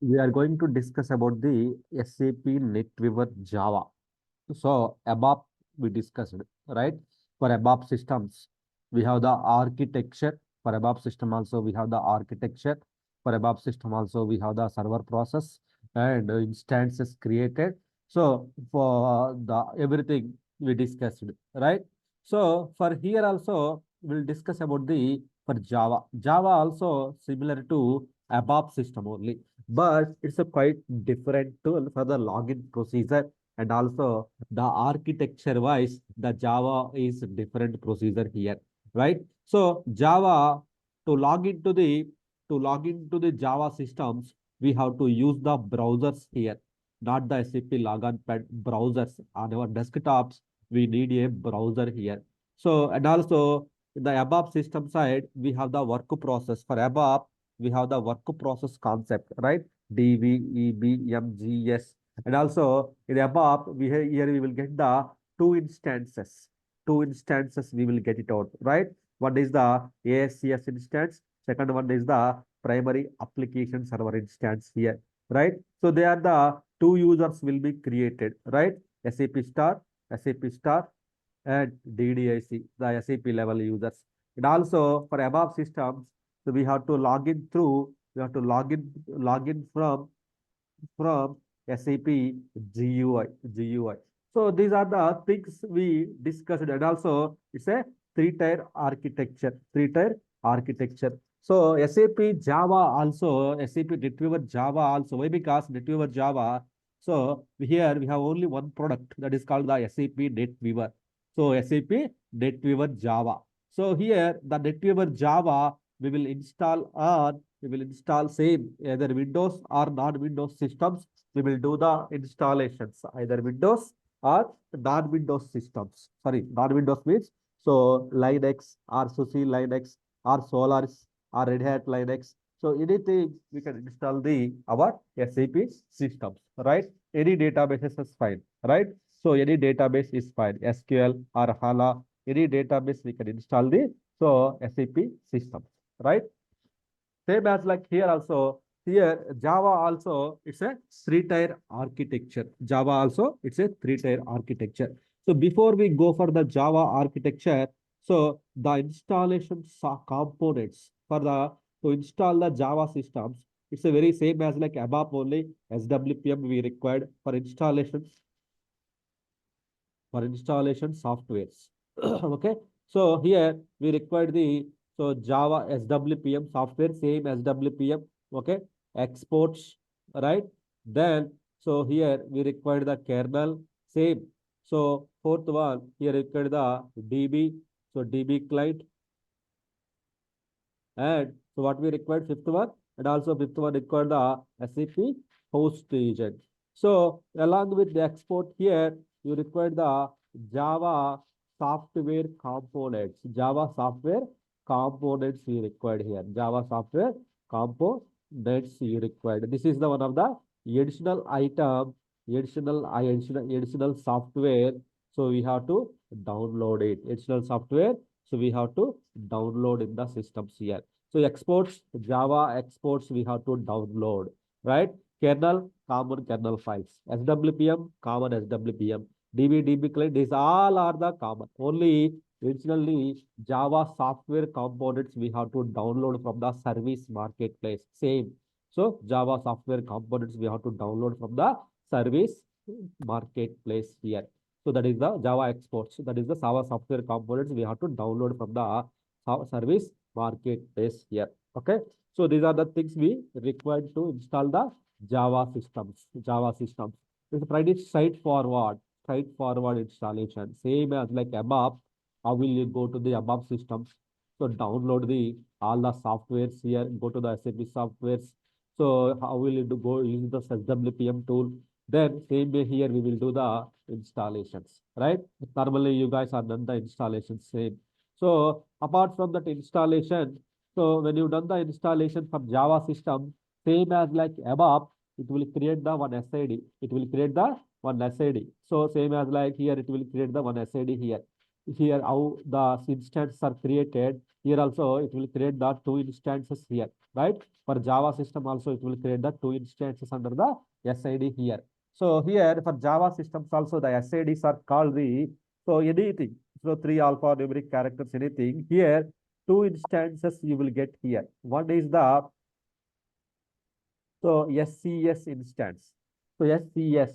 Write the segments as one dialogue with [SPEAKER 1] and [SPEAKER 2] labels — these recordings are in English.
[SPEAKER 1] We are going to discuss about the SAP NetWeaver Java. So ABAP we discussed, right? For ABAP systems, we have the architecture. For ABAP system also we have the architecture. For ABAP system also we have the server process and instances created. So for the everything we discussed, right? So for here also we'll discuss about the for Java. Java also similar to ABAP system only, but it's a quite different tool for the login procedure, and also the architecture wise the Java is different procedure here, right? So Java, to log into the Java systems, we have to use the browsers here, not the SAP logon pad. Browsers on our desktops, we need a browser here. So and also in the ABAP system side we have the work process. For ABAP we have the work process concept, right? DVEBMGS. And also in the above, here we will get the two instances. Two instances we will get it out, right? One is the ASCS instance. Second one is the primary application server instance here, right? So they are the two users will be created, right? SAP star, and DDIC, the SAP level users. And also for above systems, so we have to log in through, we have to log in from SAP GUI. So these are the things we discussed, and also it's a three-tier architecture. Three-tier architecture. So SAP Java also, SAP NetWeaver Java also. Why? Because NetWeaver Java. So here we have only one product that is called the SAP NetWeaver. So SAP NetWeaver Java. So here the NetWeaver Java we will install same either Windows or non-Windows systems. We will do the installations either Windows or non-Windows systems. Sorry, non-Windows means so Linux or SUSE Linux or Solaris or Red Hat Linux. So anything we can install the our SAP systems, right? Any databases is fine, right? So any database is fine, SQL or HANA, any database we can install the so SAP systems, right? Same as like here also, here Java also, it's a three-tier architecture. Java also, it's a three-tier architecture. So before we go for the Java architecture, so the installation components for the to install the Java systems, it's a very same as like ABAP only. SWPM we required for installation softwares. Okay, so here we required the so Java SWPM software, same SWPM. Okay, exports, right? Then so here we required the kernel, same. So fourth one here required the DB, so DB client. And so what we required fifth one, and also fifth one required the SAP host agent. So along with the export here, you require the Java software components. Java software components you required here. Java software components you required. This is the one of the additional item, additional software. So we have to download it. Additional software. So we have to download in the systems here. So exports, Java exports, we have to download, right? Kernel, common kernel files. SWPM, common SWPM. DB client, these all are the common. Only originally Java software components we have to download from the service marketplace. Same. So Java software components we have to download from the service marketplace here. So that is the Java exports. That is the Java software components we have to download from the service marketplace here. Okay. So these are the things we required to install the Java systems. Java systems. It's pretty straightforward installation. Same as like ABAP. How will you go to the ABAP systems? So download the all the softwares here. Go to the SAP softwares. So how will you go use the SWPM tool? Then same way here we will do the installations, right? Normally you guys are done the installation same. So apart from that installation, so when you've done the installation for Java system, same as like ABAP, it will create the one SID. It will create the one SID. So same as like here, it will create the one SID here. Here how the instances are created. Here also it will create the two instances here, right? For Java system also it will create the two instances under the SID here. So here for Java systems also the SIDs are called the, so anything, so three alphanumeric characters, anything here, two instances you will get here. One is the, so SCS instance. So SCS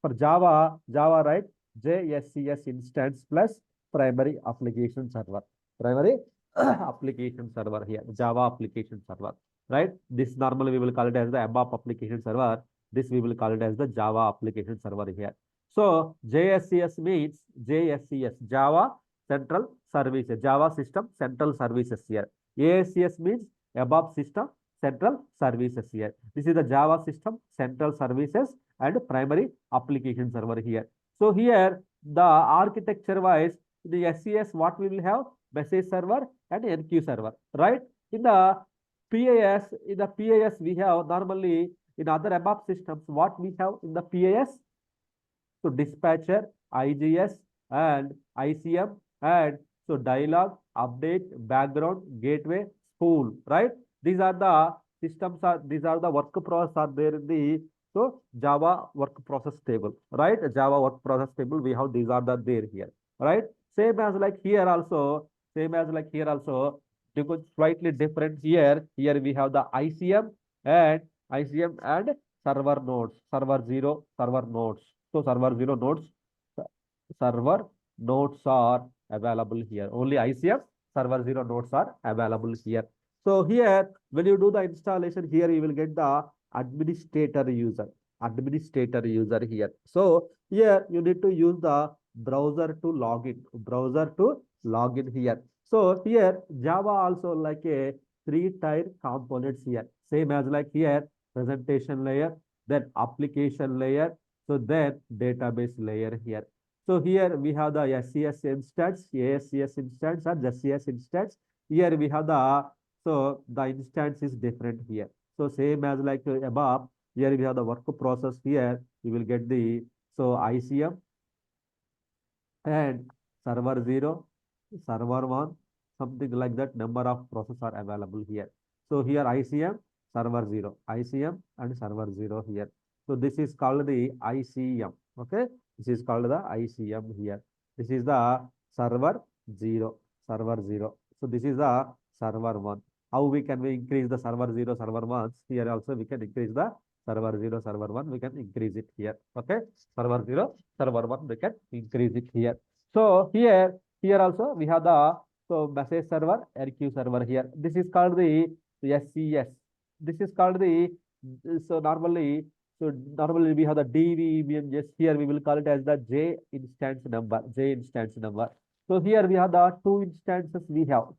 [SPEAKER 1] for Java, right? JSCS instance plus primary application server. Primary application server here, Java application server, right? This normally we will call it as the ABAP application server. This we will call it as the Java application server here. So JSCS means JSCS, Java Central Services, Java System Central Services here. ASCS means ABAP System Central Services here. This is the Java System Central Services and primary application server here. So here the architecture wise, the SCS what we will have, message server and NQ server, right? In the PAS we have normally, in other ABAP systems what we have in the PAS, so dispatcher, IGS and ICM, and so dialog, update, background, gateway, spool, right? These are the systems are, these are the work process are there in the, so Java work process table, right? Java work process table, we have, these are the there here, right? Same as like here also, same as like here also, because slightly different here. Here we have the ICM and server nodes, server 0, server nodes. So server 0 nodes, server nodes are available here. Only ICM server 0 nodes are available here. So here, when you do the installation, here you will get the administrator user here. So here you need to use the browser to log in here. So here Java also like a three-tier components here. Same as like here, presentation layer, then application layer, so then database layer here. So here we have the SCS instance, ASCS instance, and SCS instance. Here we have the, so the instance is different here. So same as like above, here we have the work process here. You will get the, so ICM and server 0, server 1, something like that. Number of processes are available here. So here ICM, server 0, ICM and server 0 here. So this is called the ICM. Okay, this is called the ICM here. This is the server 0, server 0. So this is the server 1. How we increase the server 0, server 1? Here also we can increase the server 0, server 1. We can increase it here. Okay, server 0, server 1. We can increase it here. So here also we have the, so message server, RQ server here. This is called the SCS. This is called the, so normally we have the DVEMS. Here we will call it as the J instance number. So here we have the two instances we have,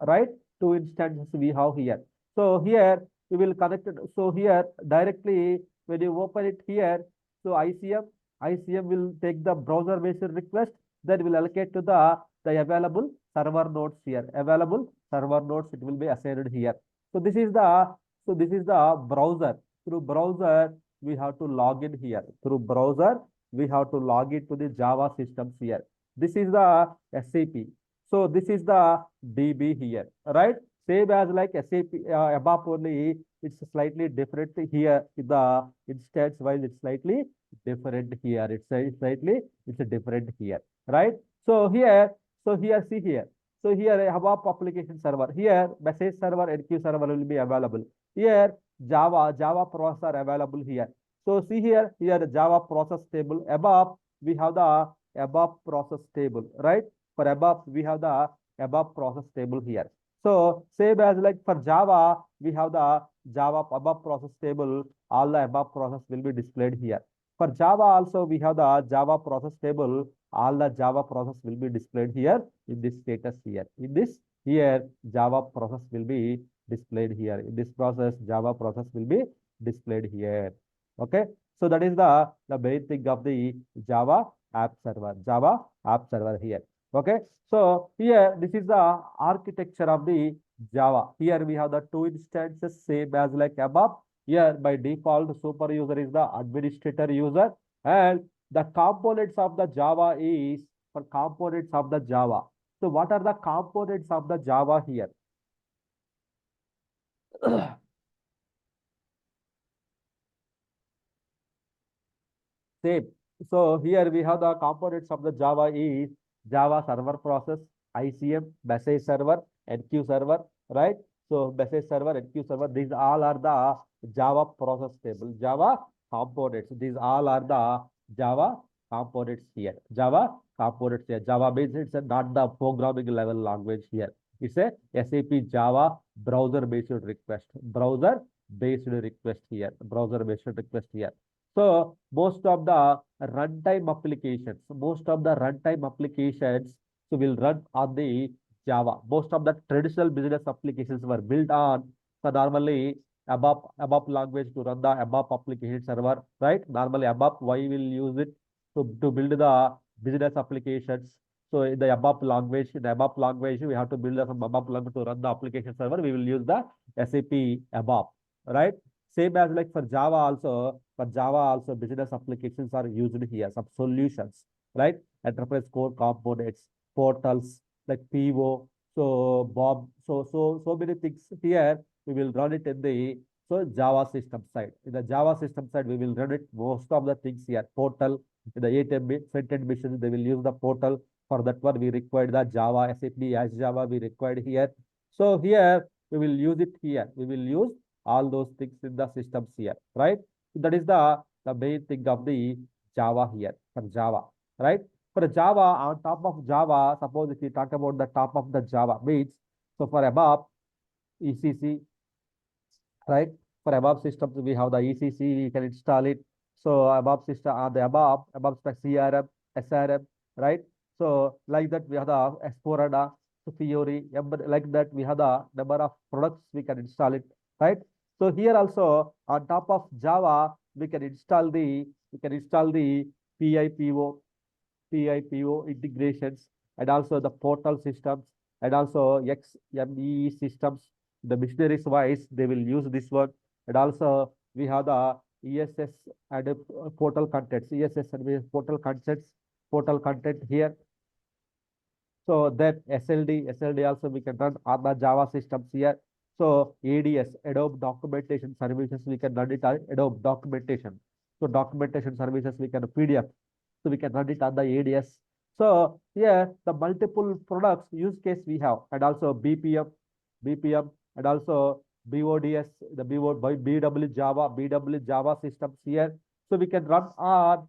[SPEAKER 1] right? Two instances we have here. So here we will connect it. So here directly when you open it here, so ICM will take the browser based request, then will allocate to the available server nodes here. Available server nodes, it will be assigned here. So this is the browser. Through browser, we have to log in here. Through browser, we have to log into the Java systems here. This is the SAP. So this is the DB here, right? Same as like SAP ABAP only, it's slightly different here. The instance wise, it's slightly different here. It's different here, right? So here, see here. So here ABAP application server. Here message server, NQ server will be available. Here Java process are available here. So see here the Java process table. ABAP, we have the ABAP process table, right? For ABAP, we have the ABAP process table here. So same as like for Java, we have the Java ABAP process table. All the ABAP process will be displayed here. For Java also, we have the Java process table. All the Java process will be displayed here in this status here. In this here, Java process will be displayed here. In this process, Java process will be displayed here. Okay. So that is the main thing of the Java app server here. Okay. So here, this is the architecture of the Java. Here we have the two instances, same as like above. Here by default, super user is the administrator user, and the components of the Java is, for components of the Java. So what are the components of the Java here? Same. So here we have the components of the Java is Java server process, ICM, message server, NQ server, right? So message server, NQ server, these all are the Java process table, Java components. These all are the Java components here. Java components here. Java means it's not the programming level language here. It's a SAP Java browser-based request. Browser-based request here. Browser-based request here. So most of the runtime applications, so will run on the Java. Most of the traditional business applications were built on, so normally ABAP language to run the ABAP application server, right? Normally ABAP, why will use it to build the business applications? So in the ABAP language, we have to build some ABAP language to run the application server. We will use the SAP ABAP, right? Same as like for Java also business applications are used here, some solutions, right? Enterprise core components, portals like PO, so Bob, so many things here. We will run it in the Java system side. In the Java system side, we will run it most of the things here. Portal in the 8 MB front-end missions, they will use the portal. For that one, we required the Java, SAP as Java, we required here. So here we will use it here. We will use all those things in the systems here, right? That is the main thing of the Java here for Java, right? For Java, on top of Java, suppose if we talk about the top of the Java means, so for above ECC, right? For above systems, we have the ECC, we can install it. So above system, the above CRM, SRM, right? So like that, we have the S4ADA, so Fiori, like that, we have the number of products we can install it, right? So here also on top of Java, we can install the PIPO, integrations, and also the portal systems, and also XME systems. The missionaries wise, they will use this one, and also we have the ESS and portal contents, ESS and portal content here. So that SLD also we can run on the Java systems here. So ADS, Adobe Documentation Services, we can run it on Adobe Documentation. So documentation services, we can PDF. So we can run it on the ADS. So here the multiple products use case we have, and also BPM, and also BODS, the BW Java systems here. So we can run on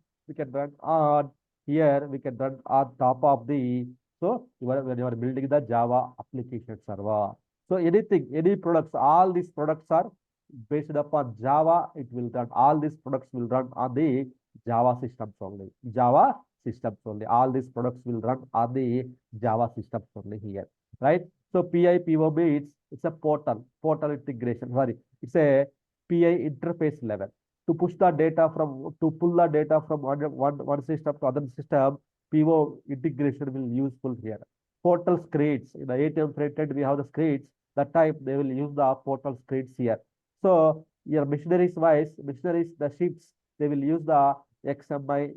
[SPEAKER 1] here, we can run on top of the, so when you are building the Java application server. So any products, all these products are based upon Java. It will run, all these products will run on the Java systems only. Java systems only. All these products will run on the Java systems only here, right? So PIPO means it's a portal integration. Sorry, it's a PI interface level to pull the data from one system to other system. PO integration will useful here. Portal scripts in the ATM front we have the scripts. That time they will use the portal scripts here. So your missionaries, the ships, they will use the XMI.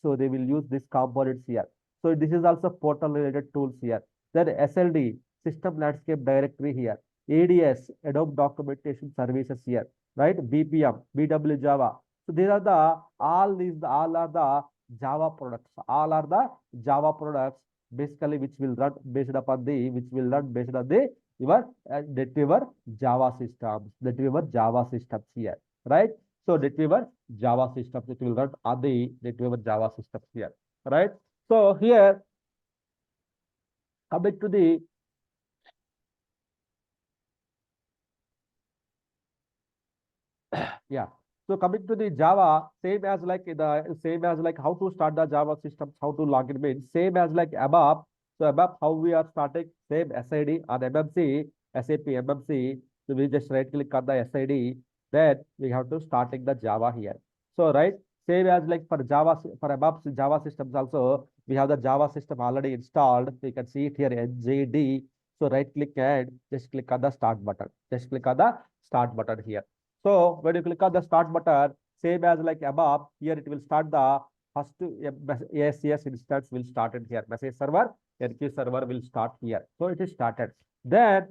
[SPEAKER 1] So they will use these components here. So this is also portal related tools here. Then SLD, system landscape directory here. ADS, Adobe Documentation Services here, right? BPM, BW Java. So these are all are the Java products. All are the Java products basically which will run based on the NetWeaver Java systems here, right? So NetWeaver Java systems, it will run on the NetWeaver Java systems here, right? So here coming to the yeah. So coming to the Java, same as like how to start the Java systems, how to log in means same as like above. So above how we are starting, same SID on MMC, SAP MMC. So we just right click on the SID, then we have to starting the Java here. So right, same as like for Java, for above Java systems also, we have the Java system already installed. So you can see it here NJD. So right click and just click on the start button. Just click on the start button here. So when you click on the start button, same as like above, here it will start the first ASCS instance will start in here. Message server, NQ server will start here. So it is started. Then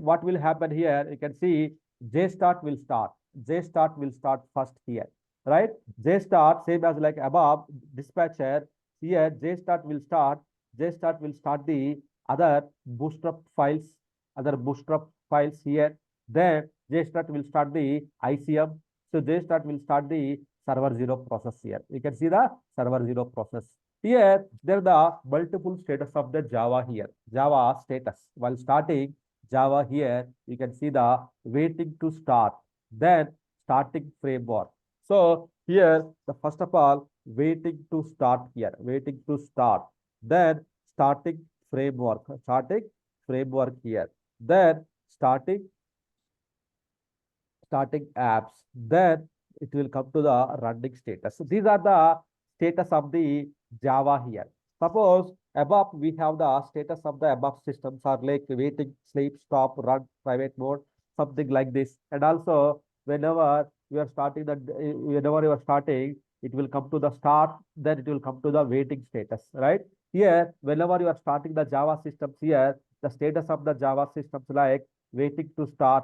[SPEAKER 1] what will happen here? You can see JStart will start. JStart will start first here, right? JStart same as like above dispatcher. Here JStart will start. JStart will start the other bootstrap files, here. Then JStart will start the ICM. So JStart will start the server 0 process here. You can see the server 0 process. Here, there are the multiple status of the Java here. Java status. While starting Java here, you can see the waiting to start, then starting framework. So here, the first of all, waiting to start here, waiting to start, then starting framework here, then starting apps, then it will come to the running status. So these are the status of the Java here. Suppose above we have the status of the above systems are like waiting, sleep, stop, run, private mode, something like this. And also whenever you are starting it will come to the start, then it will come to the waiting status, right? Here, whenever you are starting the Java systems here, the status of the Java systems like waiting to start,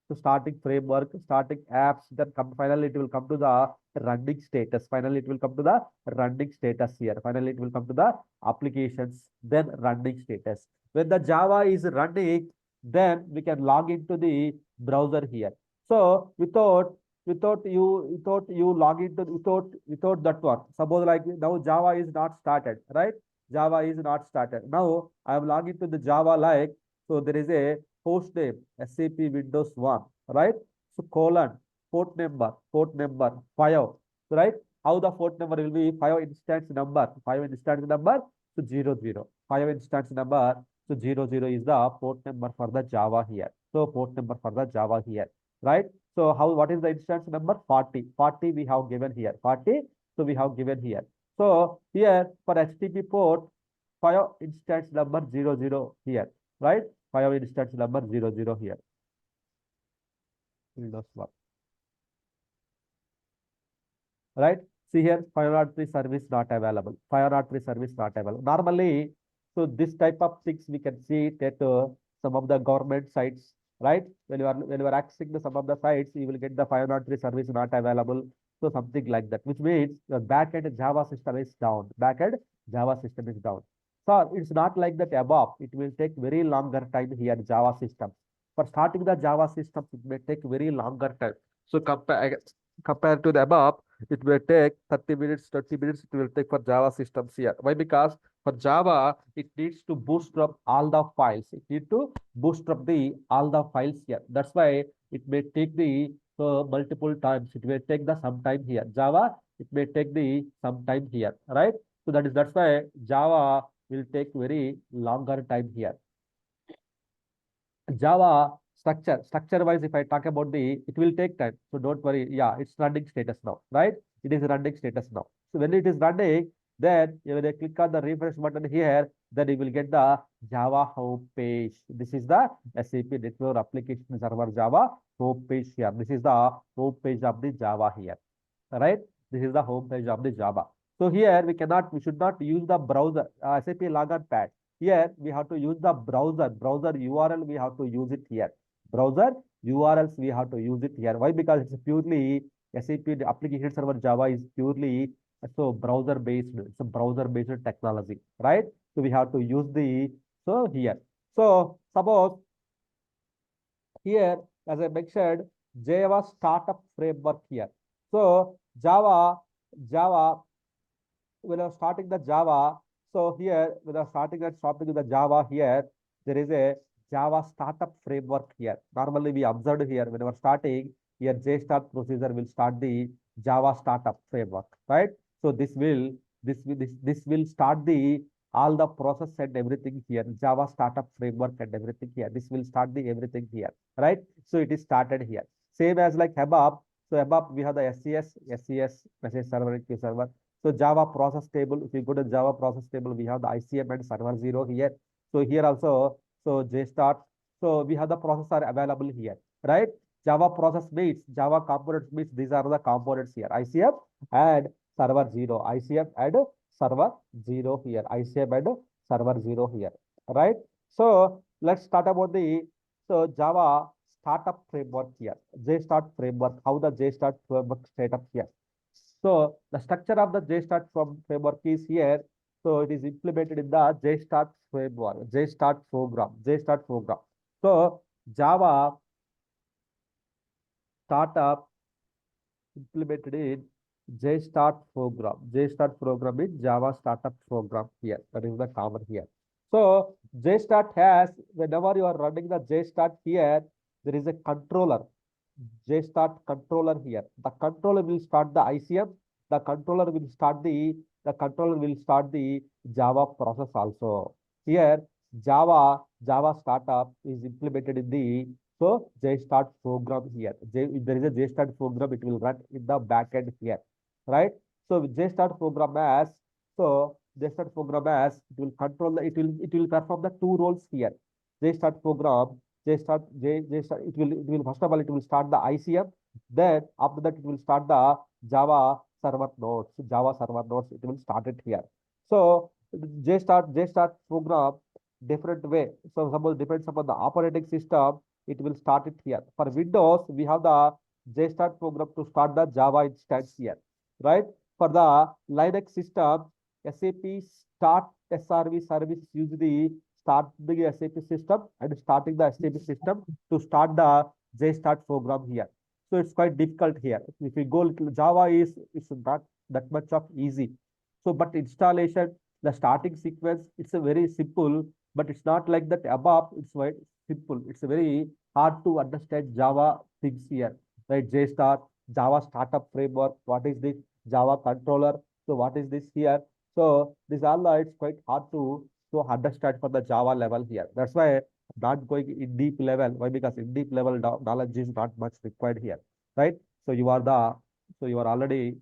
[SPEAKER 1] to starting framework, starting apps, then finally it will come to the running status. Finally, it will come to the running status here. Finally, it will come to the applications, then running status. When the Java is running, then we can log into the browser here. So without you log into without that one. Suppose like now Java is not started, right? Java is not started. Now I am logging to the Java like, so there is a host name SAP Windows 1, right? So colon port number 5, right? How the port number will be 5 instance number, so 00. 5 instance number, so 00 is the port number for the Java here. So port number for the Java here, right? So what is the instance number? 40. 40 we have given here. 40. So we have given here. So here for HTTP port, 5 instance number 00 here, right? 5 instance number 00 here. Windows 1. Right? See here, 503 service not available. 503 service not available. Normally, so this type of things we can see that some of the government sites, right? When you are accessing some of the sites, you will get the 503 service not available. So something like that, which means your backend Java system is down. Backend Java system is down. So it's not like that above. It will take very longer time here, Java system. For starting the Java system, it may take very longer time. So compared to the above, it will take 30 minutes, 20 minutes. It will take for Java systems here. Why? Because for Java, it needs to bootstrap all the files. It needs to bootstrap all the files here. That's why it may take the multiple times. It may take the some time here. Java, it may take the some time here, right? So that's why Java will take very longer time here. Java structure wise, if I talk about it will take time. So don't worry. Yeah, it's running status now, right? It is running status now. So when it is running, then when I click on the refresh button here, then you will get the Java home page. This is the SAP NetWeaver application server Java home page here. This is the home page of the Java here, right? This is the home page of the Java. So here we should not use the browser SAP logon pad. Here we have to use the browser URL. We have to use it here. Browser URLs we have to use it here. Why? Because it's purely SAP application server Java is purely browser based. It's a browser based technology, right? So we have to use here. So suppose here, as I mentioned, Java startup framework here. So Java, when I was starting the Java, so here, when I was starting and stopping the Java here, there is a Java startup framework here. Normally, we observed here when we are starting, here JStart procedure will start the Java startup framework, right? So this will start all the process and everything here, Java startup framework and everything here. This will start the everything here, right? So it is started here. Same as like above. So above we have the SCS, message server and queue server. So Java process table, if you go to Java process table, we have the ICM and server 0 here. So here also, so JStart. So we have the processor available here, right? Java process means Java components means these are the components here, ICM and server 0, ICF and server 0 here, ICF and server 0 here, right? So let's start about the Java startup framework here. JStart framework, how the JStart framework set up here. So the structure of the JStart framework is here. So it is implemented in the JStart framework, JStart program. So Java startup implemented in JStart program. JStart program is Java startup program here. That is the common here. So JStart has, whenever you are running the JStart here, there is a controller. JStart controller here. The controller will start the ICM. The controller will start the Java process also. Here Java startup is implemented in the JStart program here. If there is a JStart program, it will run in the backend here, right? So with JStart program as it will control it will perform the two roles here. JStart program JStart it will first of all it will start the ICM. Then after that it will start the Java server nodes. It will start it here. So JStart program different way. So suppose depends upon the operating system, it will start it here. For Windows, we have the JStart program to start the Java instance here, right? For the Linux system, SAP start SRV service use the start the SAP system and starting the SAP system to start the JStart program here. So it's quite difficult here. If we go little Java it's not that much of easy. So but installation, the starting sequence, it's a very simple, but it's not like that above. It's quite simple. It's a very hard to understand Java things here, right? JStart, Java startup framework. What is this? Java controller. So what is this here? So this all it's quite hard to understand for the Java level here. That's why I'm not going in deep level. Why? Because in deep level knowledge is not much required here, right? So you are already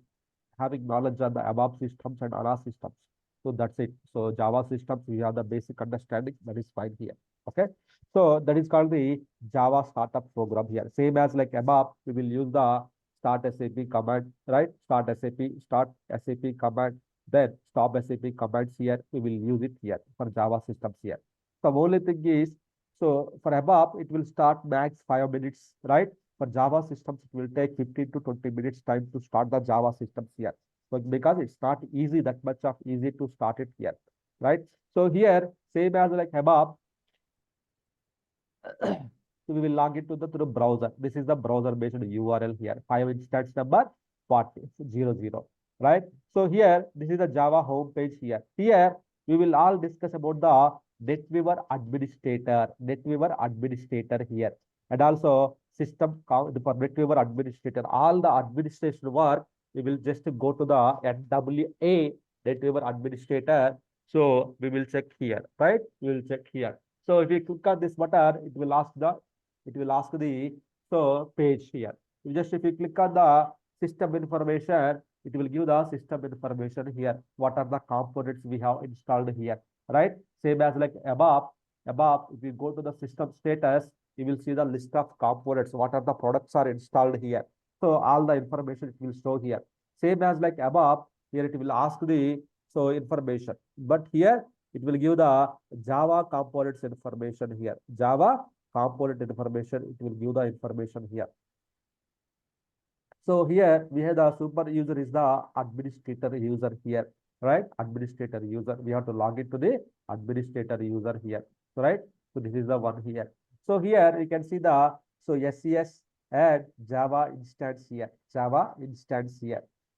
[SPEAKER 1] having knowledge on the above systems and ANA systems. So that's it. So Java systems, we have the basic understanding. That is fine here. Okay. So that is called the Java startup program here. Same as like above, we will use the start SAP command, right? Start SAP command, then stop SAP commands here. We will use it here for Java systems here. The only thing is, so for above, it will start max 5 minutes, right? For Java systems, it will take 15 to 20 minutes time to start the Java systems here. So because it's not easy, that much of easy to start it here, right? So here, same as like above, so we will log into the browser. This is the browser based URL here. 5 instance number 4000, right? So here, this is the Java home page here. Here, we will all discuss about the NetWeaver administrator here, and also system for NetWeaver administrator. All the administration work, we will just go to the NWA NetWeaver administrator. So we will check here, right? We will check here. So if you click on this button, it will ask the page here. If you click on the system information, it will give the system information here. What are the components we have installed here, right? Same as like above, if you go to the system status, you will see the list of components. What are the products are installed here? So all the information it will show here. Same as like above, here it will ask the information. But here it will give the Java components information here. Java component information, it will give the information here. So here we have the super user is the administrator user here, right? Administrator user. We have to log into the administrator user here, right? So this is the one here. So here you can see the SES and Java instance here.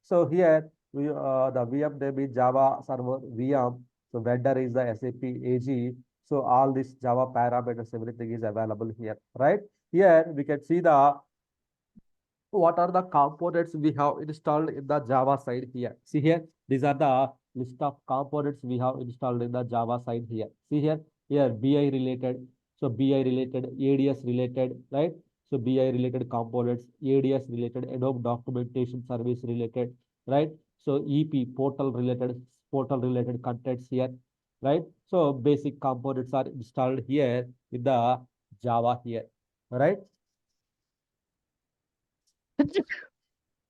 [SPEAKER 1] So here we the VM name is Java server VM. So vendor is the SAP AG. So all this Java parameters, everything is available here, right? Here we can see the what are the components we have installed in the Java side here. See here, these are the list of components we have installed in the Java side here. See here, BI related. So BI related, ADS related, right? So BI related components, ADS related, Adobe documentation service related, right? So EP portal related contents here, right? So basic components are installed here with the Java here, right?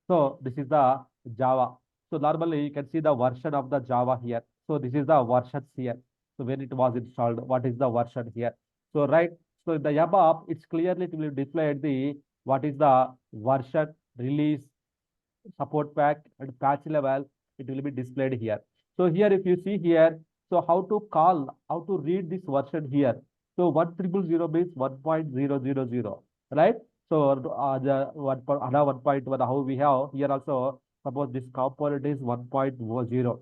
[SPEAKER 1] So this is the Java. So normally you can see the version of the Java here. So this is the versions here. So when it was installed, what is the version here? So right. So in the above, it's clearly it will display the what is the version, release, support pack, and patch level. It will be displayed here. So here, if you see here, so how to read this version here. So 1000 means 1.000, right? So the another 1.1, how we have here also, suppose this component is 1.0.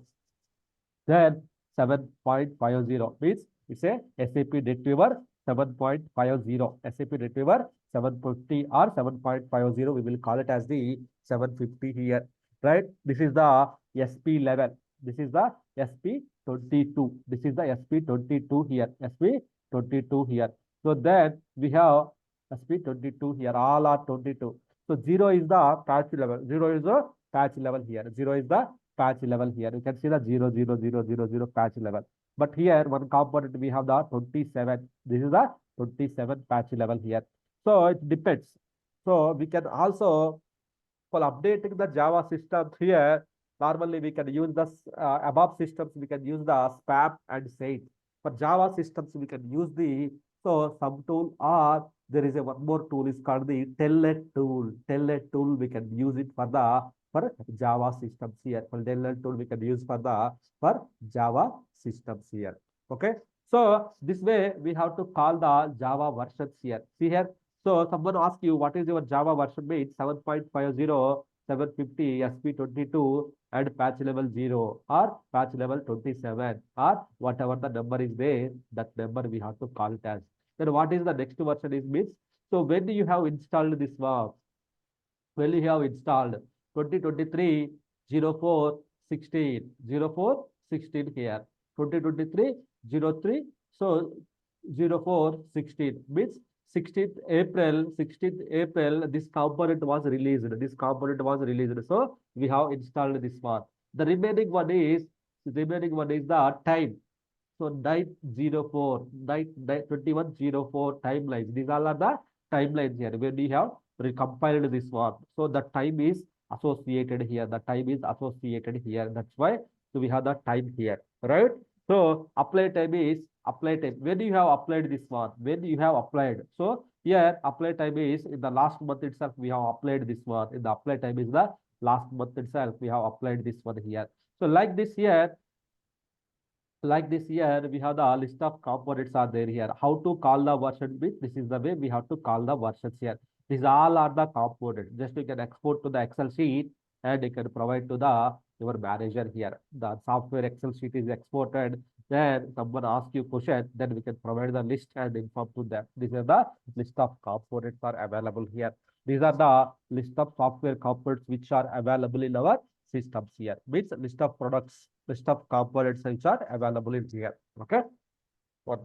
[SPEAKER 1] Then 7.50 means it's a SAP NetWeaver 7.50. SAP NetWeaver 750 or 7.50. We will call it as the 750 here, right? This is the SP level. This is the SP22. This is the SP22 here. SP22 here. So then we have SP22 here. All are 22. So 0 is the patch level. 0 is the patch level here. 0 is the patch level here. You can see the 0, 0, 0, 0, 0 patch level. But here, one component we have the 27. This is the 27 patch level here. So it depends. So we can also, for updating the Java systems here, normally we can use the above systems, we can use the SPAP and SAIT. For Java systems, we can use the some tool, or there is a one more tool is called the Telnet tool. Telnet tool, we can use it for the for Java systems here. For Telnet tool, we can use for the for Java systems here. Okay. So this way we have to call the Java versions here. See here. So someone asks you what is your Java version means 7.50, 750, SP22 and patch level 0 or patch level 27 or whatever the number is there, that number we have to call it as. Then what is the next version is means? So when you have installed this one, when you have installed 2023 04 16 04 16 here 2023 03 so 04 16 means 16th April this component was released. So we have installed this one. The remaining one is the time. So 904, 2104 timelines. These all are the timelines here when we have recompiled this one. So the time is associated here. That's why we have the time here, right? So apply time is apply time. When you have applied this one, So here apply time is in the last month itself we have applied this one. In the apply time is the last month itself we have applied this one here. So like this here, we have the list of components are there here. How to call the version bit? This is the way we have to call the versions here. These all are the components. Just you can export to the Excel sheet and you can provide to the your manager here. The software Excel sheet is exported. Then someone asks you question, then we can provide the list and inform to them. These are the list of components are available here. These are the list of software components which are available in our systems here. Means list of products, list of components which are available in here. Okay. What?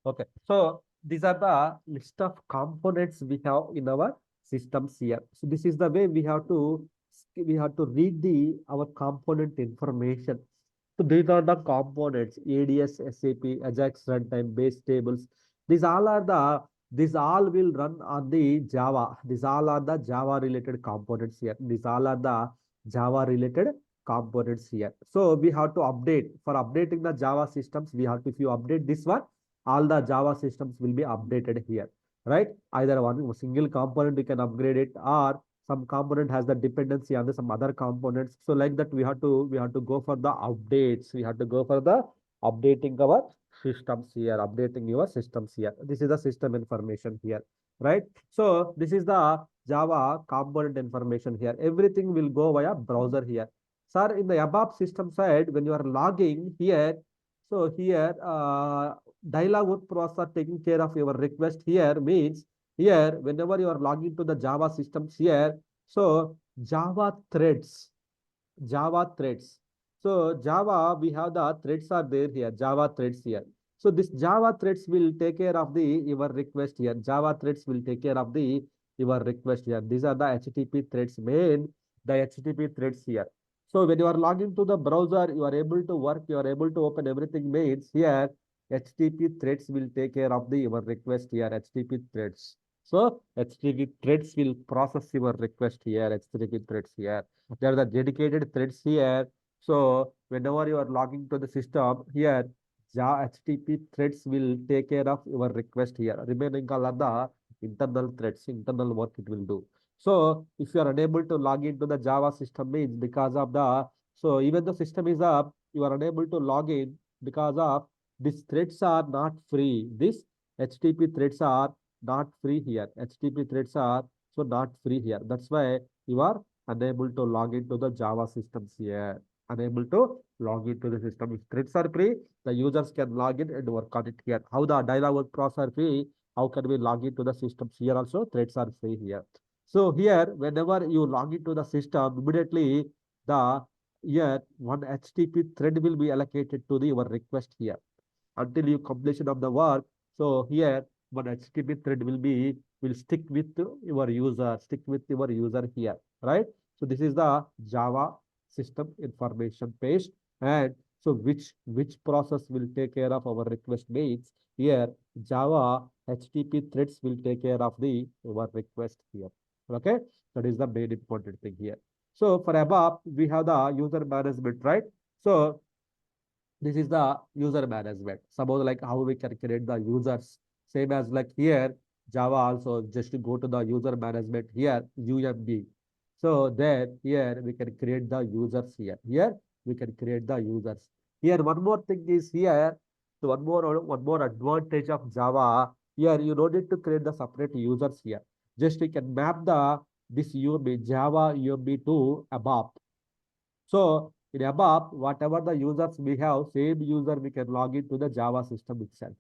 [SPEAKER 1] Okay. So these are the list of components we have in our systems here. So this is the way we have to read the our component information. So these are the components: ADS, SAP, Ajax runtime, base tables. These all will run on the Java. These all are the Java related components here. These all are the Java related components here. So we have to update. For updating the Java systems, we have to, if you update this one, all the Java systems will be updated here, right? Either one single component you can upgrade it, or some component has the dependency on the some other components. So like that we have to go for the updates. We have to go for the updating our systems here, updating your systems here. This is the system information here, right? So this is the Java component information here. Everything will go via browser here. Sir, in the above system side, when you are logging here, so here dialog work process taking care of your request here means here whenever you are logging to the Java systems here, so Java threads, Java threads. So Java, we have the threads are there here, Java threads here. So this Java threads will take care of the your request here. Java threads will take care of the your request here. These are the HTTP threads main, the HTTP threads here. So when you are logging to the browser, you are able to work, you are able to open everything means here HTTP threads will take care of the your request here, HTTP threads. So HTTP threads will process your request here, HTTP threads here. There are the dedicated threads here. So whenever you are logging to the system here, HTTP threads will take care of your request here. Remaining all are the internal threads, internal work it will do. So if you are unable to log into the Java system means because of the, so even the system is up, you are unable to log in because of these threads are not free. This HTTP threads are not free here. HTTP threads are so not free here. That's why you are unable to log into the Java systems here. Unable to log into the system. If threads are free, the users can log in and work on it here. How the dialog work process are free? How can we log into the systems here also? Threads are free here. So here, whenever you log into the system, immediately the here one HTTP thread will be allocated to the your request here until you completion of the work. So here one HTTP thread will stick with your user, stick with your user here, right? So this is the Java system information page, and so which process will take care of our request means here Java HTTP threads will take care of the our request here. Okay, that is the main important thing here. So for above we have the user management, right? So this is the user management. Suppose like how we can create the users. Same as like here, Java also just to go to the user management here, UMB. So then here we can create the users here. Here we can create the users. Here one more thing is here. So one more advantage of Java. Here you don't need to create the separate users here. Just you can map the this UMB Java UMB to ABAP. So in ABAP, whatever the users we have, same user we can log into the Java system itself.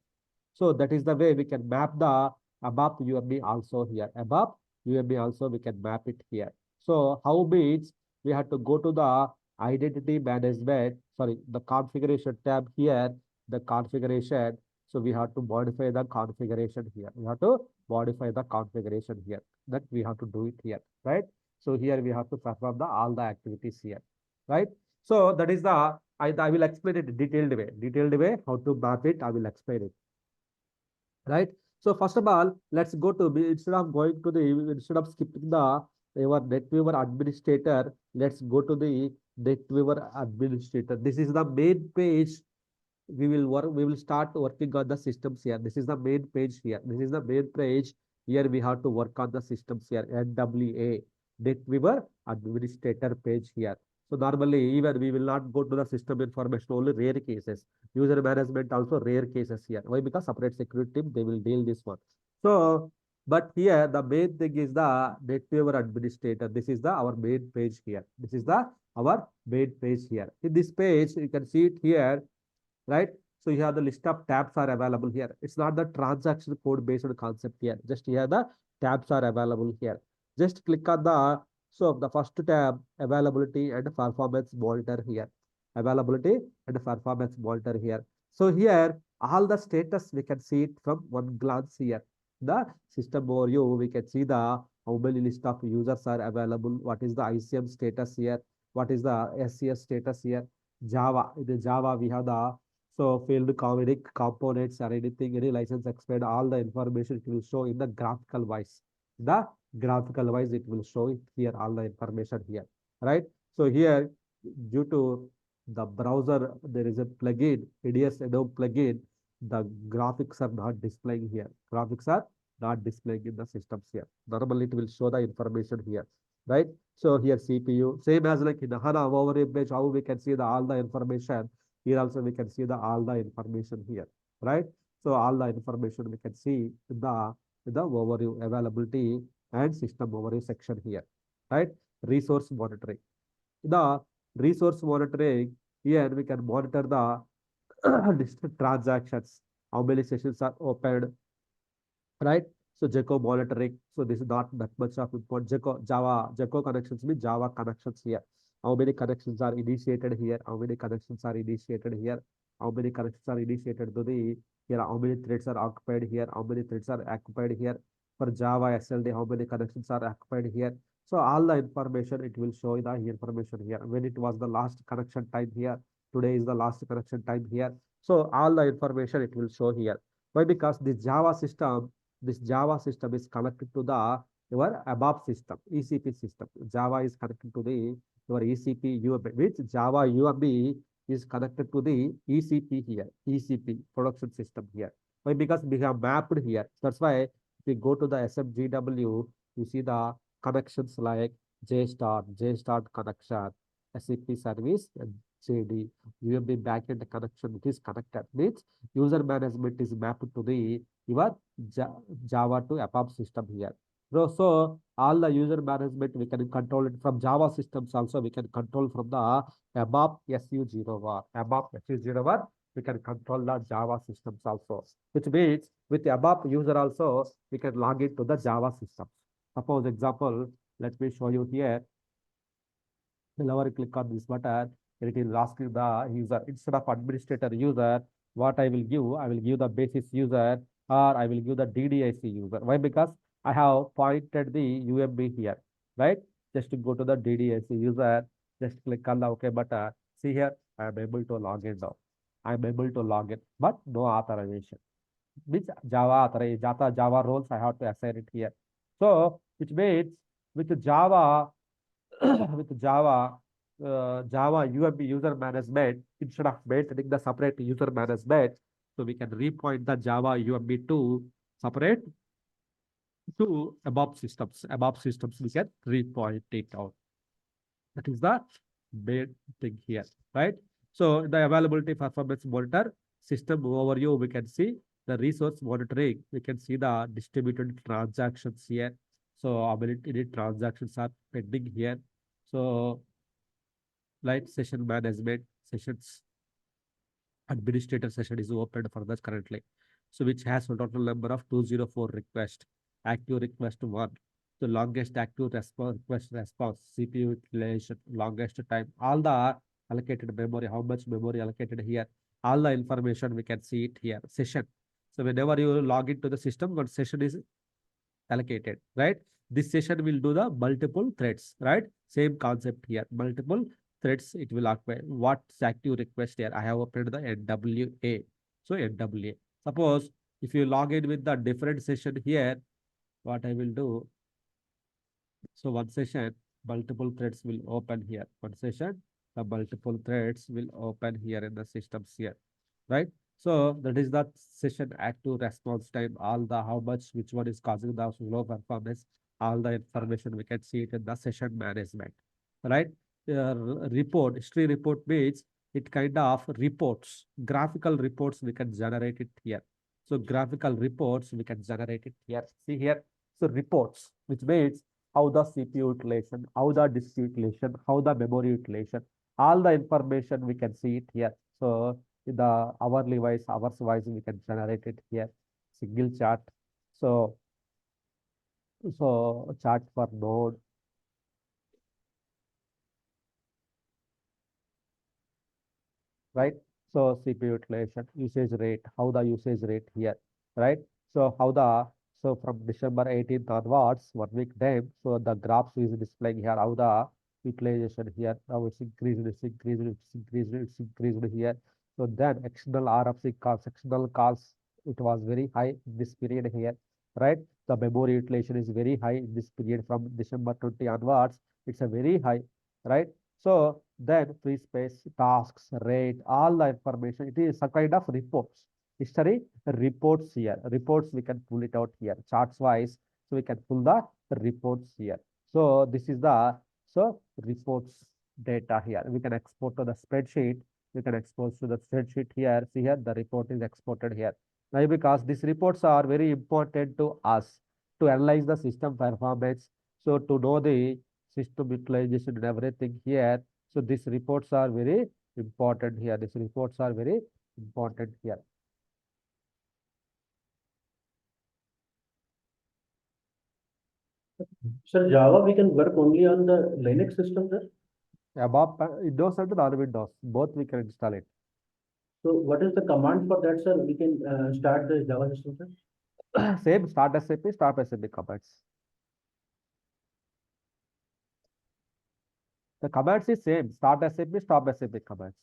[SPEAKER 1] So that is the way we can map the ABAP UMB also here. ABAP UMB also we can map it here. So how means we have to go to the identity management, sorry, the configuration tab here, the configuration. So we have to modify the configuration here. We have to modify the configuration here. That we have to do it here, right? So here we have to perform all the activities here, right? So that is the, I will explain it detailed way, how to map it, I will explain it, right? So first of all, let's go to, instead of skipping the your NetWeaver administrator, let's go to the NetWeaver administrator. This is the main page we will start working on the systems here. This is the main page here. This is the main page. Here we have to work on the systems here. NWA, NetWeaver administrator page here. So normally even we will not go to the system information, only rare cases. User management also rare cases here. Why? Because separate security team, they will deal this one. So, but here the main thing is the NetWeaver administrator. This is the our main page here. This is the our main page here. In this page, you can see it here, right? So you have the list of tabs are available here. It's not the transaction code based concept here. Just here the tabs are available here. Just click on the, so the first tab, availability and performance monitor here. Availability and performance monitor here. So here all the status we can see it from one glance here. The system overview, we can see the how many list of users are available, what is the ICM status here, what is the SCS status here. Java, in the Java we have the, so field components or anything, any license expired, all the information it will show in the graphical wise. The graphical wise it will show it here, all the information here, right? So here, due to the browser, there is a plugin, ADS Adobe plugin, the graphics are not displaying here. Graphics are not displaying in the systems here. Normally it will show the information here, right? So here CPU, same as like in the HANA overview page, how we can see the all the information. Here also we can see the all the information here, right? So all the information we can see in the overview, availability and system overview section here, right? Resource monitoring. The resource monitoring, here we can monitor the distant transactions, how many sessions are opened, right? So Jeco monitoring. So this is not that much of important. Jeco, Java, Jeco connections mean Java connections here. How many connections are initiated here? How many connections are initiated here? How many connections are initiated to the here? How many threads are occupied here? How many threads are occupied here? For Java SLD, how many connections are occupied here? So all the information it will show the information here. When it was the last connection time here, today is the last connection time here. So all the information it will show here. Why? Because this Java system is connected to the your ABAP system, ECP system. Java is connected to the your ECP UMB, which Java UMB is connected to the ECP here, ECP production system here. Why? Because we have mapped here. That's why if we go to the SMGW, you see the connections like JStart connection, SAP service, and JD, UMB backend connection. It is connected. Means user management is mapped to the your Java to ABAP system here. So all the user management we can control it from Java systems also we can control from the ABAP SU01. ABAP SU01 we can control the Java systems also. Which means with the ABAP user also we can log into the Java system. Suppose example, let me show you here. Whenever I click on this button, it is asking the user instead of administrator user, what I will give the basis user or I will give the DDIC user. Why? Because I have pointed the UMB here, right? Just to go to the DDIC user, just click on the OK button. See here, I am able to log in now. I am able to log in, but no authorization. Which Java roles I have to assign it here. So, which means with Java with Java UMB user management, instead of maintaining the separate user management, so we can repoint the Java UMB to separate to above systems. Above systems, we can repoint it out. That is the main thing here, right? So the availability performance monitor system overview, we can see the resource monitoring. We can see the distributed transactions here. So how many transactions are pending here. So like session management sessions administrator session is opened for this currently. So which has a total number of 204 requests. Active request 1. The longest active response, CPU utilization, longest time, all the allocated memory, how much memory allocated here, all the information we can see it here. Session. So whenever you log into the system, one session is allocated, right? This session will do the multiple threads, right? Same concept here. Multiple threads it will occupy. What's active request here? I have opened the NWA. So NWA. Suppose if you log in with the different session here, what I will do, so one session, multiple threads will open here. One session, the multiple threads will open here in the systems here, right? So that is the session active response time, all the how much, which one is causing the low performance, all the information we can see it in the session management, right? Report, history report means it kind of reports, graphical reports we can generate it here. So graphical reports we can generate it here. See here. So reports, which means how the CPU utilization, how the disk utilization, how the memory utilization, all the information we can see it here. So in the hourly wise, hours wise, we can generate it here. Single chart. So chart for node. Right? So CPU utilization, usage rate, how the usage rate here, right? So how the so from December 18th onwards, 1 week time, so the graphs is displaying here how the utilization here, now it's increased, it's increased here. So then external RFC calls, external calls, it was very high in this period here, right? The memory utilization is very high in this period from December 20 onwards, it's a very high, right? So then free space, tasks, rate, all the information, it is a kind of reports. History reports here. Reports we can pull it out here. Charts wise, so we can pull the reports here. So this is the reports data here. We can export to the spreadsheet. We can export to the spreadsheet here. See here, the report is exported here. Now because these reports are very important to us to analyze the system performance. So to know the system utilization and everything here. So these reports are very important here. These reports are very important here.
[SPEAKER 2] Sir, Java we can work only on the Linux system, sir?
[SPEAKER 1] ABAP, Windows and non-Windows, both we can install it.
[SPEAKER 2] So what is the command for that, sir? We can start the Java system, sir.
[SPEAKER 1] Same, start SAP commands. The commands is same, start SAP, stop SAP commands.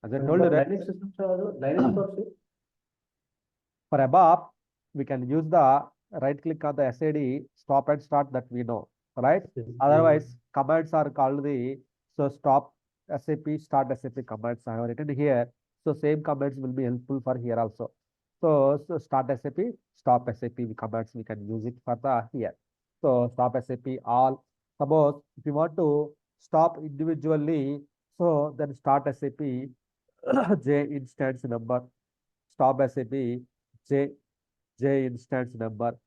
[SPEAKER 1] As I told you,
[SPEAKER 2] But
[SPEAKER 1] right?
[SPEAKER 2] Linux systems are also Linux also.
[SPEAKER 1] For ABAP, we can use the right click on the SAD, stop and start, that we know, right? Otherwise, commands are called the, so stop SAP, start SAP commands I have written here. So same commands will be helpful for here also. So start SAP, stop SAP commands, we can use it for the here. So stop SAP all. Suppose if you want to stop individually, so then start SAP J instance number, stop SAP J instance number.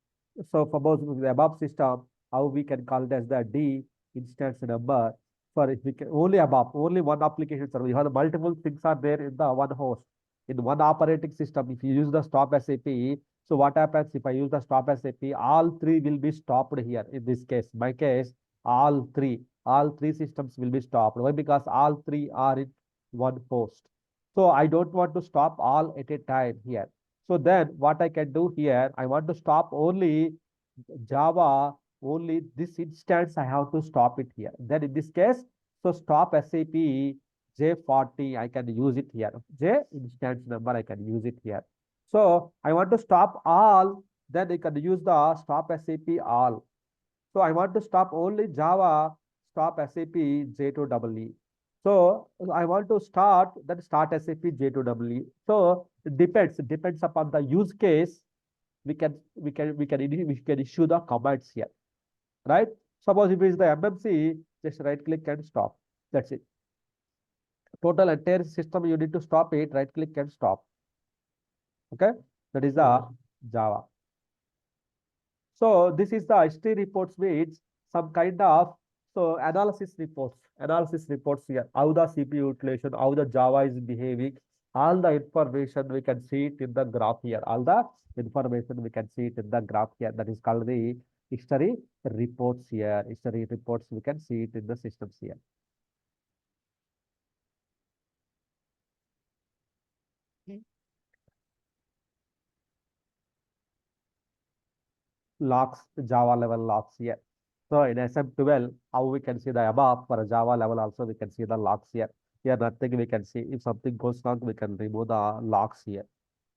[SPEAKER 1] So suppose with the above system, how we can call it as the D instance number. For if we can only above, only one application server. You have the multiple things are there in the one host. In one operating system, if you use the stop SAP, so what happens if I use the stop SAP? All three will be stopped here. In this case, my case, all three systems will be stopped. Why? Because all three are in one host. So I don't want to stop all at a time here. So then what I can do here, I want to stop only Java, only this instance, I have to stop it here. Then in this case, so stop SAP J40, I can use it here. J instance number, I can use it here. So I want to stop all, then I can use the stop SAP all. So I want to stop only Java, stop SAP J2EE. So I want to start, then start SAP J2EE. So it depends upon the use case. We can issue the commands here, right? Suppose if it is the MMC, just right click and stop. That's it. Total entire system you need to stop it, right click and stop. Okay, that is the Java. So this is the history reports with some kind of analysis reports here. How the CPU utilization, how the Java is behaving, all the information we can see it in the graph here. All the information we can see it in the graph here. That is called the history reports here. History reports we can see it in the systems here. Logs, Java level logs here. So in SM12, how we can see the above for a Java level also we can see the logs here. Here nothing we can see. If something goes wrong, we can remove the logs here.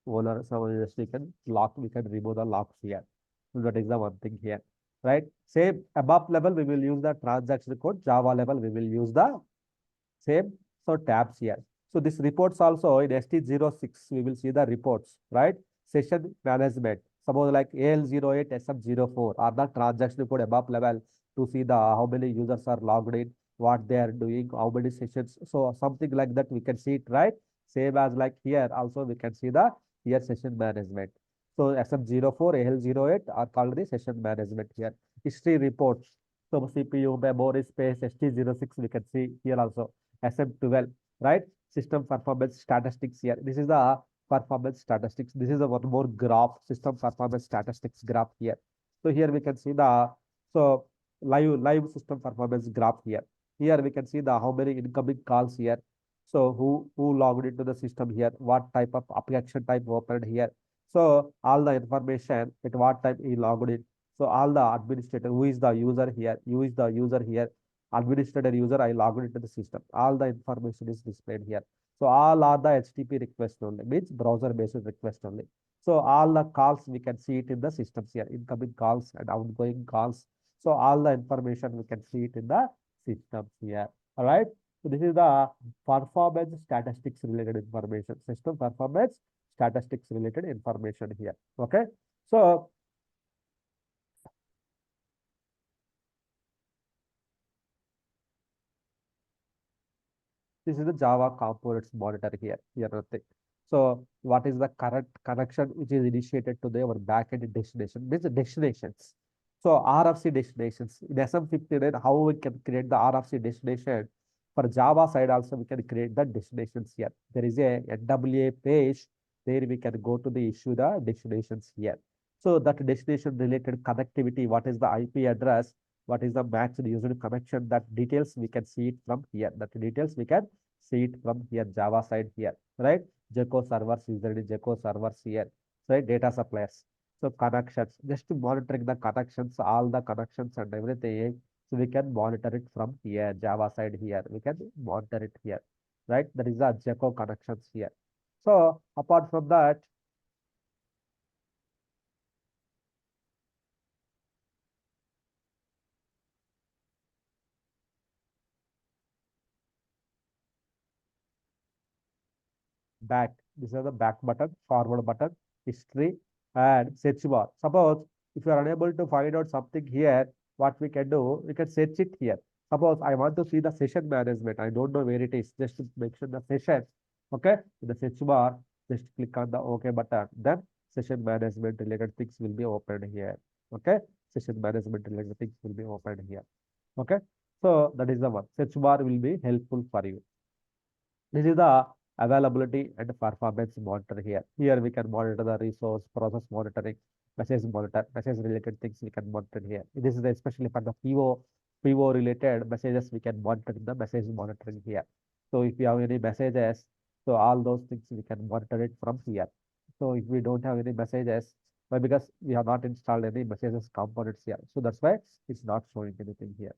[SPEAKER 1] Owner, so just we can remove the logs here. So that is the one thing here, right? Same above level, we will use the transaction code. Java level, we will use the same. So tabs here. So this reports also in ST06, we will see the reports, right? Session management. Suppose like AL08, SM04 are the transaction code above level to see the how many users are logged in, what they are doing, how many sessions. So something like that we can see it, right? Same as like here also we can see the here session management. So SM04, AL08 are called the session management here. History reports. So CPU, memory space, ST06 we can see here also. SM12, right? System performance statistics here. This is the performance statistics. This is a one more graph, system performance statistics graph here. So here we can see the live system performance graph here. Here we can see the how many incoming calls here. So who logged into the system here, what type of application type opened here. So all the information at what time he logged in. So all the administrator, who is the user here, administrator user, I logged into the system. All the information is displayed here. So all are the HTTP requests only, means browser based request only. So all the calls we can see it in the systems here, incoming calls and outgoing calls. So all the information we can see it in the systems here. All right. So this is the performance statistics related information, system performance statistics related information here. Okay. So this is the Java components monitor here. Here nothing. So what is the current connection which is initiated to our backend destination? These are destinations. So RFC destinations. In SM59, how we can create the RFC destination? For Java side also, we can create the destinations here. There is a NWA page. There we can go to the issue the destinations here. So that destination related connectivity, what is the IP address? what is the matched used connection, that details we can see it from here. That details we can see it from here, Java side here, right? Jeco servers, usually Jeco servers here, right? Data suppliers. So connections, just to monitoring the connections, all the connections and everything. So we can monitor it from here, Java side here. We can monitor it here, right? That is the Jeco connections here. So apart from that, back. This is the back button, forward button, history, and search bar. Suppose if you are unable to find out something here, what we can do, we can search it here. Suppose I want to see the session management. I don't know where it is. Just to mention the session. Okay. In the search bar, just click on the OK button. Then session management related things will be opened here. Okay. Session management related things will be opened here. Okay. So that is the one. Search bar will be helpful for you. This is the availability and performance monitor here. Here we can monitor the resource, process monitoring, message related things we can monitor here. This is especially for the PO related messages, we can monitor the message monitoring here. So if you have any messages, so all those things we can monitor it from here. So if we don't have any messages, why? Because we have not installed any messages components here. So that's why it's not showing anything here.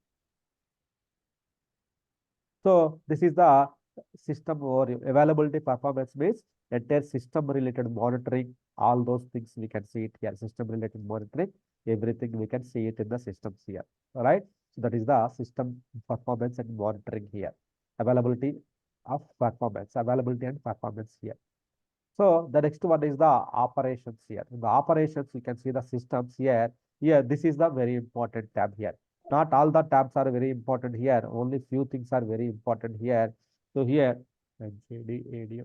[SPEAKER 1] So this is the system overview. Availability performance means entire system related monitoring, all those things we can see it here. System related monitoring, everything we can see it in the systems here. All right. So that is the system performance and monitoring here. Availability of performance, availability and performance here. So the next one is the operations here. In the operations, you can see the systems here. Here, this is the very important tab here. Not all the tabs are very important here. Only few things are very important here. So here, NJD,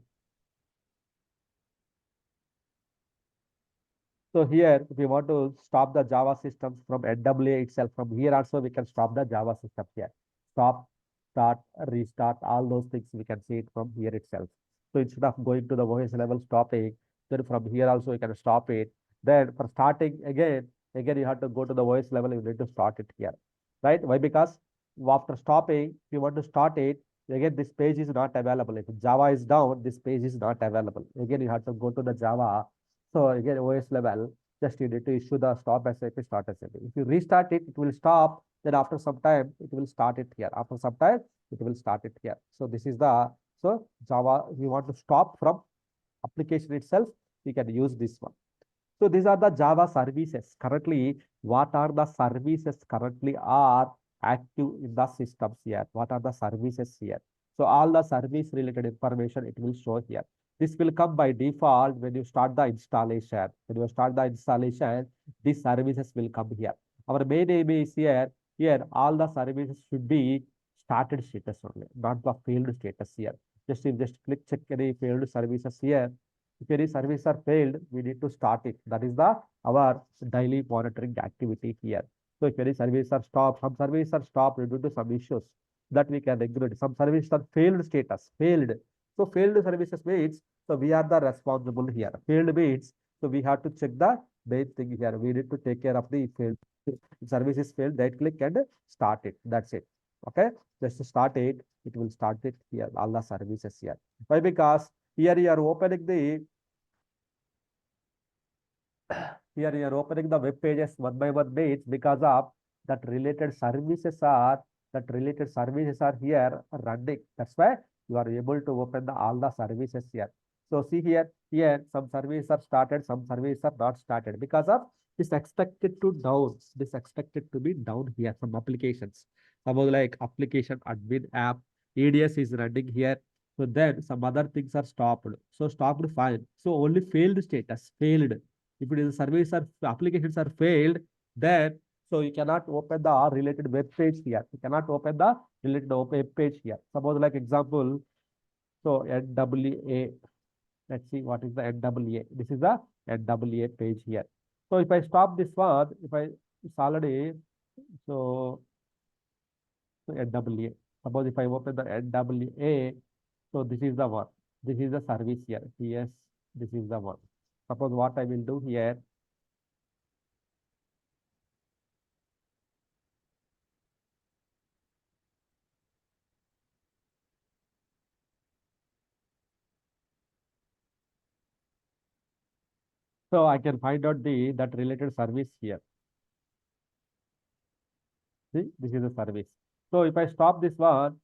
[SPEAKER 1] so here, if we want to stop the Java systems from NWA itself, from here also we can stop the Java system here. Stop, start, restart, all those things we can see it from here itself. So instead of going to the OS level stopping, then from here also you can stop it. Then for starting again you have to go to the OS level, you need to start it here. Right? Why? Because after stopping, if you want to start it, again this page is not available. If Java is down, this page is not available. Again, you have to go to the Java. So again, OS level, just you need to issue the stop SAP, start SAP. If you restart it, it will stop. Then after some time, it will start it here. After some time, it will start it here. So this is the, so Java, you want to stop from application itself, you can use this one. So these are the Java services. Currently, what are the services currently are active in the systems here? What are the services here? So all the service related information it will show here. This will come by default when you start the installation. When you start the installation, these services will come here. Our main aim is here. Here, all the services should be started status only, not the failed status here. Just click check any failed services here. If any services are failed, we need to start it. That is the our daily monitoring activity here. So if any services are stopped, some services are stopped due to some issues that we can regulate. Some services are failed status, failed. So failed services means, so we are the responsible here. Failed means, so we have to check the main thing here. We need to take care of the failed. If service is failed, right click and start it. That's it. Okay. Just to start it, it will start it here. All the services here. Why? Because here you are opening the here you are opening the web pages one by one means because of that related services are here running. That's why you are able to open the all the services here. So see here some services are started, some services are not started because of this expected to down. This expected to be down here from applications. Suppose like application admin app, ADS is running here. So then some other things are stopped. So stopped fine. So only failed status, failed. If it is service or applications are failed, then so you cannot open the related web page here. You cannot open the related web page here. Suppose like example, so NWA. Let's see what is the NWA. This is the NWA page here. So if I stop this one, if I it's already so, so NWA. Suppose if I open the NWA, so this is the one. This is the service here. Yes, this is the one. Suppose what I will do here. So I can find out that related service here. See, this is a service. So if I stop this one,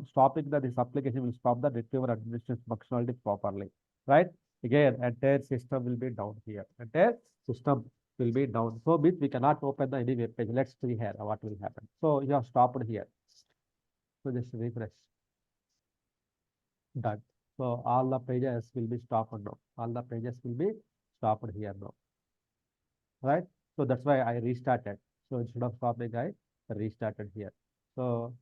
[SPEAKER 1] stopping this application will stop the retriever administration functionality properly, right? Again, entire system will be down here. Entire system will be down. So means we cannot open the any web page. Let's see here what will happen. So you have stopped here. So just refresh. Done. So all the pages will be stopped now. All the pages will be stopped here now, right? So that's why I restarted. So instead of stopping, I restarted here. So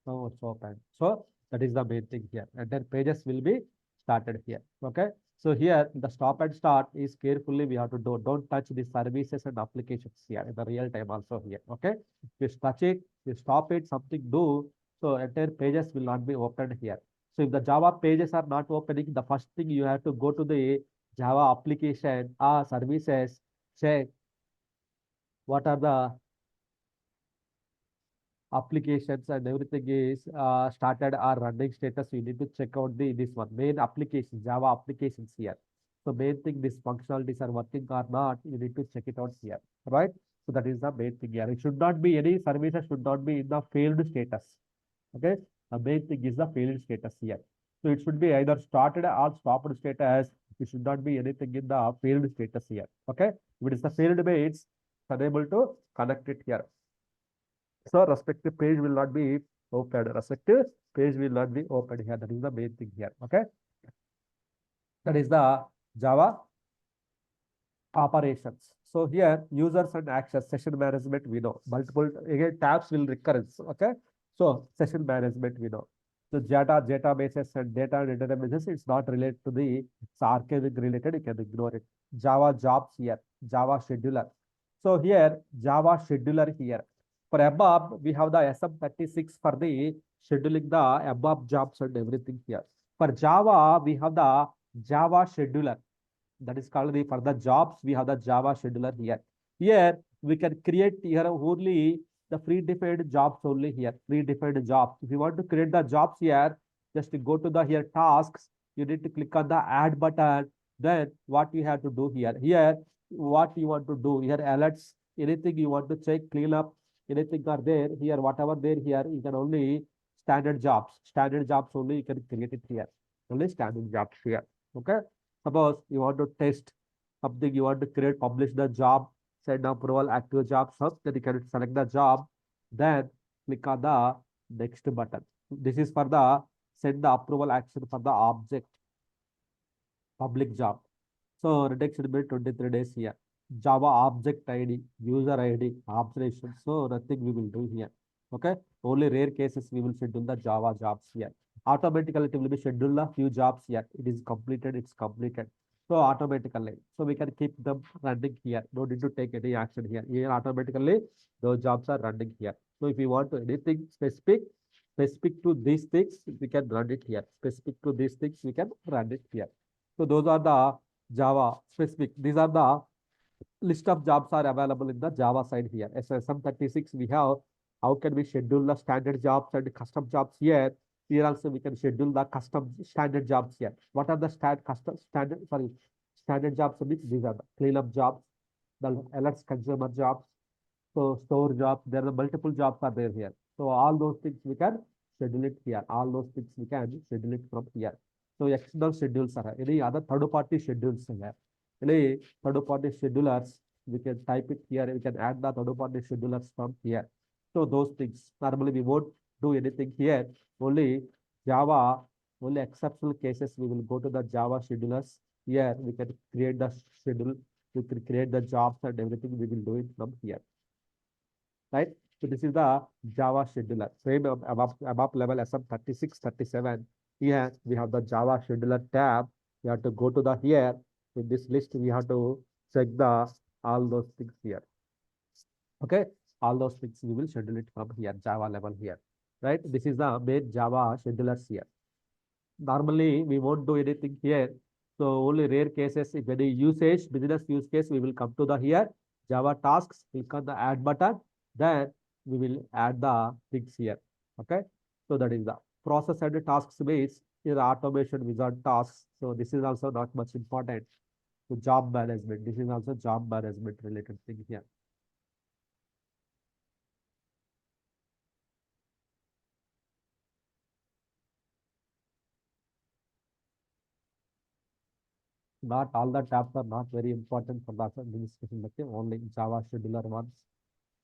[SPEAKER 1] now it's open. So that is the main thing here. And then pages will be started here. Okay. So here the stop and start is carefully we have to do. Don't touch the services and applications here in the real time also here. Okay. If you touch it, you stop it, something do. So entire pages will not be opened here. So if the Java pages are not opening, the first thing you have to go to the Java application or services, check what are the applications and everything is started or running status. You need to check out this one main application, Java applications here. So main thing, these functionalities are working or not, you need to check it out here, right? So that is the main thing here. It should not be any services should not be in the failed status. Okay, the main thing is the failed status here. So it should be either started or stopped status. It should not be anything in the failed status here. Okay, if it is the failed way, it's unable to connect it here. So respective page will not be opened. Respective page will not be opened here. That is the main thing here. Okay. That is the Java operations. So here users and access session management we know. Multiple again tabs will recurrence. Okay. So session management we know. So databases and databases, it's not related to the it's archiving related, you can ignore it. Java jobs here, Java scheduler. So here Java scheduler here. For above, we have the SM36 for the scheduling the above jobs and everything here. For Java, we have the Java scheduler. That is called for the jobs, we have the Java scheduler here. Here, we can create here only the predefined jobs only here, predefined jobs. If you want to create the jobs here, just go to the here tasks, you need to click on the add button. Then what you have to do here, what you want to do here, alerts, anything you want to check, clean up, anything are there here, whatever there here, you can only standard jobs only you can create it here, only standard jobs here. Okay. Suppose you want to test something, you want to create, publish the job, send approval, active job, so then you can select the job, then click on the next button. This is for the send the approval action for the object public job. So reduction will be 23 days here. Java object ID, user ID, observation. So nothing we will do here. Okay. Only rare cases we will schedule the Java jobs here. Automatically it will be scheduled a few jobs here. It is completed, it's completed. So automatically. So we can keep them running here. No need to take any action here. Here automatically those jobs are running here. So if you want to anything specific to these things, we can run it here. Specific to these things, we can run it here. So those are the Java specific. These are the list of jobs are available in the Java side here. SM36 we have. How can we schedule the standard jobs and custom jobs here? Here also we can schedule the custom standard jobs here. What are the standard jobs? These are the cleanup jobs, the alerts consumer jobs, so store jobs. There are multiple jobs are there here. So all those things we can schedule it here. All those things we can schedule it from here. So external schedules are any other third-party schedules here. Any third-party schedulers, we can type it here. We can add the third-party schedulers from here. So those things normally we won't do anything here. Only Java, only exceptional cases we will go to the Java schedulers. Here we can create the schedule. We can create the jobs and everything. We will do it from here. Right? So this is the Java scheduler. Same above level SM36, 37. Here we have the Java scheduler tab. We have to go to the here. In this list, we have to check the all those things here. Okay, all those things we will schedule it from here, Java level here. Right? This is the main Java schedulers here. Normally, we won't do anything here. So only rare cases, if any usage, business use case, we will come to the here, Java tasks, click on the add button, then we will add the things here. Okay. So that is the process and the tasks base here automation wizard tasks. So this is also not much important. So job management. This is also job management related thing here. Not all the tabs are not very important for the administration, but only Java scheduler ones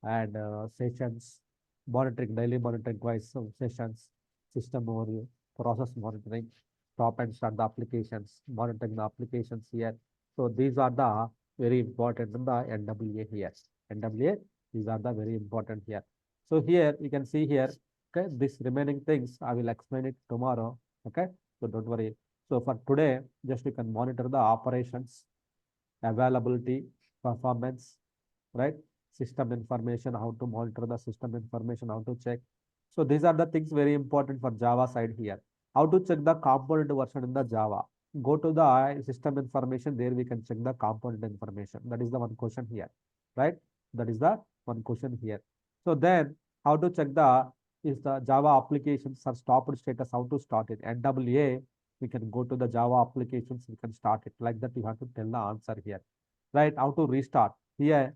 [SPEAKER 1] and sessions, monitoring, daily monitoring wise sessions, system overview, process monitoring, stop and start the applications, monitoring the applications here. So these are the very important in the NWA here. NWA, these are the very important here. So here you can see here, okay, this remaining things I will explain it tomorrow. Okay, so don't worry. So for today, just you can monitor the operations, availability, performance, right? System information, how to monitor the system information, how to check. So these are the things very important for Java side here. How to check the component version in the Java. Go to the system information, there we can check the component information. That is the one question here, right? That is the one question here. So then how to check the is the Java applications are stopped status, how to start it. NWA, we can go to the Java applications, we can start it. Like that, you have to tell the answer here, right? How to restart. Here,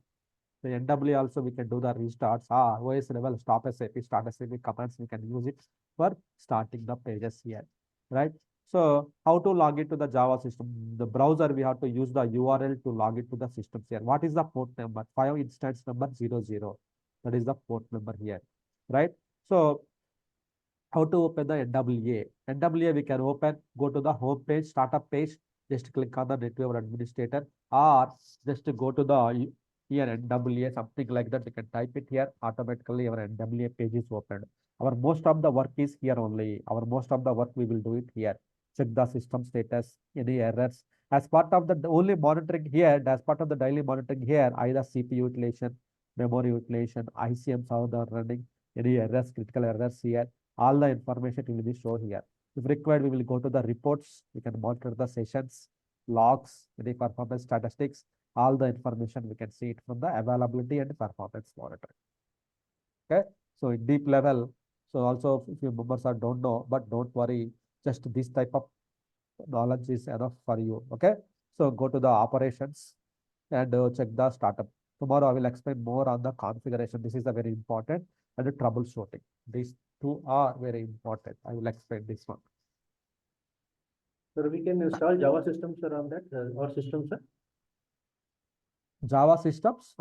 [SPEAKER 1] the NW also we can do the restarts. OS level stop SAP, start SAP commands, we can use it for starting the pages here, right? So how to log into the Java system? The browser, we have to use the URL to log into the systems here. What is the port number? 5 instance number 00. That is the port number here, right? So how to open the NWA? NWA we can open, go to the home page, startup page, just click on the NetWeaver administrator, or just go to the here NWA, something like that. You can type it here, automatically our NWA page is opened. Our most of the work is here only. Our most of the work we will do it here. Check the system status, any errors. As part of the only monitoring here, as part of the daily monitoring here, either CPU utilization, memory utilization, ICMs how they are running, any errors, critical errors here. All the information will be shown here. If required, we will go to the reports. We can monitor the sessions, logs, any performance statistics, all the information we can see it from the availability and performance monitoring. Okay, so in deep level, so also if your members are don't know, but don't worry, just this type of knowledge is enough for you. Okay, so go to the operations and check the startup. Tomorrow I will explain more on the configuration. This is a very important, and the troubleshooting. These two are very important. I will explain this one.
[SPEAKER 2] So we can install Java systems around that or systems, sir.
[SPEAKER 1] Java systems.